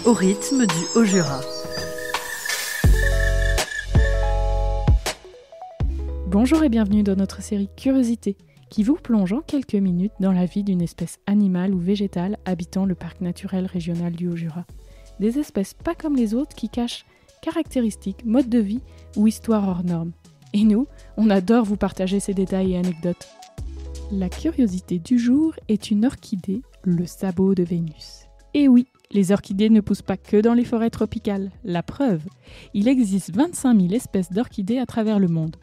au rythme du Haut-Jura. Bonjour et bienvenue dans notre série Curiosité, qui vous plonge en quelques minutes dans la vie d'une espèce animale ou végétale habitant le parc naturel régional du Haut-Jura. Des espèces pas comme les autres qui cachent caractéristiques, modes de vie ou histoires hors normes. Et nous, on adore vous partager ces détails et anecdotes. La curiosité du jour est une orchidée, le sabot de Vénus. Et oui, les orchidées ne poussent pas que dans les forêts tropicales. La preuve, il existe 25 000 espèces d'orchidées à travers le monde.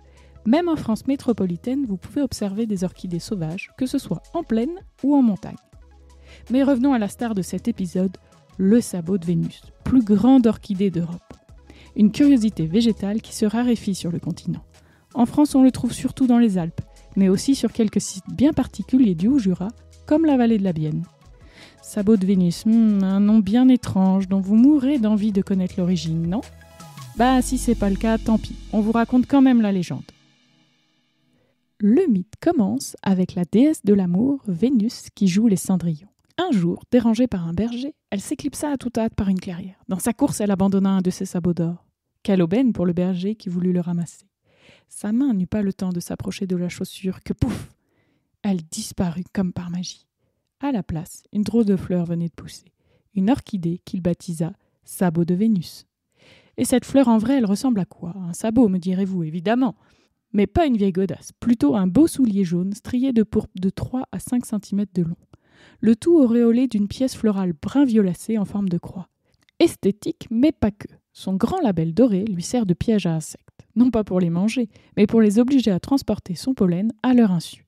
Même en France métropolitaine, vous pouvez observer des orchidées sauvages, que ce soit en plaine ou en montagne. Mais revenons à la star de cet épisode, le sabot de Vénus, plus grande orchidée d'Europe. Une curiosité végétale qui se raréfie sur le continent. En France, on le trouve surtout dans les Alpes, mais aussi sur quelques sites bien particuliers du Haut-Jura, comme la vallée de la Bienne. Sabot de Vénus, un nom bien étrange dont vous mourrez d'envie de connaître l'origine, non ? Bah si c'est pas le cas, tant pis, on vous raconte quand même la légende. Le mythe commence avec la déesse de l'amour, Vénus, qui joue les cendrillons. Un jour, dérangée par un berger, elle s'éclipsa à toute hâte par une clairière. Dans sa course, elle abandonna un de ses sabots d'or. Quelle aubaine pour le berger qui voulut le ramasser. Sa main n'eut pas le temps de s'approcher de la chaussure que pouf ! Elle disparut comme par magie. À la place, une drôle de fleur venait de pousser. Une orchidée qu'il baptisa sabot de Vénus. Et cette fleur en vrai, elle ressemble à quoi ? Un sabot, me direz-vous, évidemment. Mais pas une vieille godasse, plutôt un beau soulier jaune strié de pourpre de 3 à 5 cm de long. Le tout auréolé d'une pièce florale brun violacé en forme de croix. Esthétique, mais pas que. Son grand label doré lui sert de piège à insectes. Non pas pour les manger, mais pour les obliger à transporter son pollen à leur insu.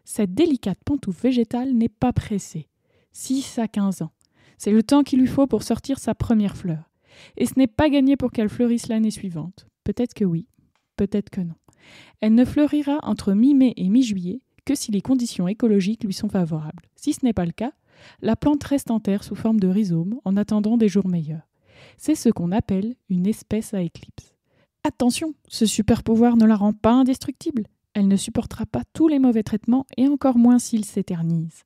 Cette délicate pantoufle végétale n'est pas pressée. 6 à 15 ans. C'est le temps qu'il lui faut pour sortir sa première fleur. Et ce n'est pas gagné pour qu'elle fleurisse l'année suivante. Peut-être que oui, peut-être que non. Elle ne fleurira entre mi-mai et mi-juillet que si les conditions écologiques lui sont favorables. Si ce n'est pas le cas, la plante reste en terre sous forme de rhizome en attendant des jours meilleurs. C'est ce qu'on appelle une espèce à éclipse. Attention, ce super pouvoir ne la rend pas indestructible. Elle ne supportera pas tous les mauvais traitements et encore moins s'ils s'éternisent.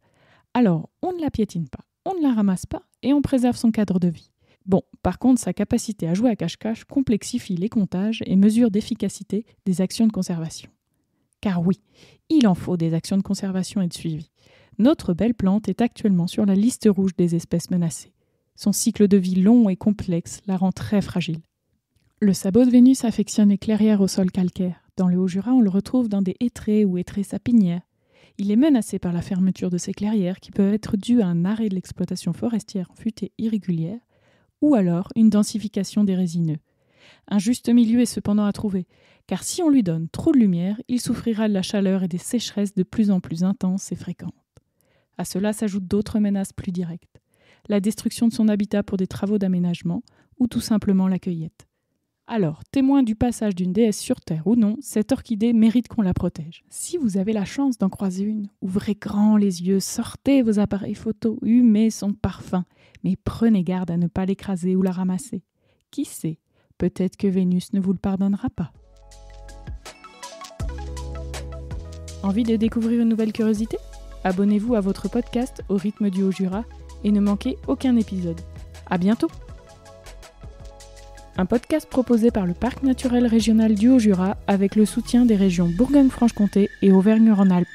Alors, on ne la piétine pas, on ne la ramasse pas et on préserve son cadre de vie. Bon, par contre, sa capacité à jouer à cache-cache complexifie les comptages et mesure d'efficacité des actions de conservation. Car oui, il en faut des actions de conservation et de suivi. Notre belle plante est actuellement sur la liste rouge des espèces menacées. Son cycle de vie long et complexe la rend très fragile. Le sabot de Vénus affectionne les clairières au sol calcaire. Dans le Haut-Jura, on le retrouve dans des hêtraies ou hêtraies sapinières. Il est menacé par la fermeture de ces clairières qui peuvent être dues à un arrêt de l'exploitation forestière en futée irrégulière ou alors une densification des résineux. Un juste milieu est cependant à trouver, car si on lui donne trop de lumière, il souffrira de la chaleur et des sécheresses de plus en plus intenses et fréquentes. À cela s'ajoutent d'autres menaces plus directes. La destruction de son habitat pour des travaux d'aménagement ou tout simplement la cueillette. Alors, témoin du passage d'une déesse sur Terre ou non, cette orchidée mérite qu'on la protège. Si vous avez la chance d'en croiser une, ouvrez grand les yeux, sortez vos appareils photo, humez son parfum, mais prenez garde à ne pas l'écraser ou la ramasser. Qui sait, peut-être que Vénus ne vous le pardonnera pas. Envie de découvrir une nouvelle curiosité ? Abonnez-vous à votre podcast au rythme du Haut-Jura et ne manquez aucun épisode. À bientôt! Un podcast proposé par le Parc naturel régional du Haut-Jura avec le soutien des régions Bourgogne-Franche-Comté et Auvergne-Rhône-Alpes.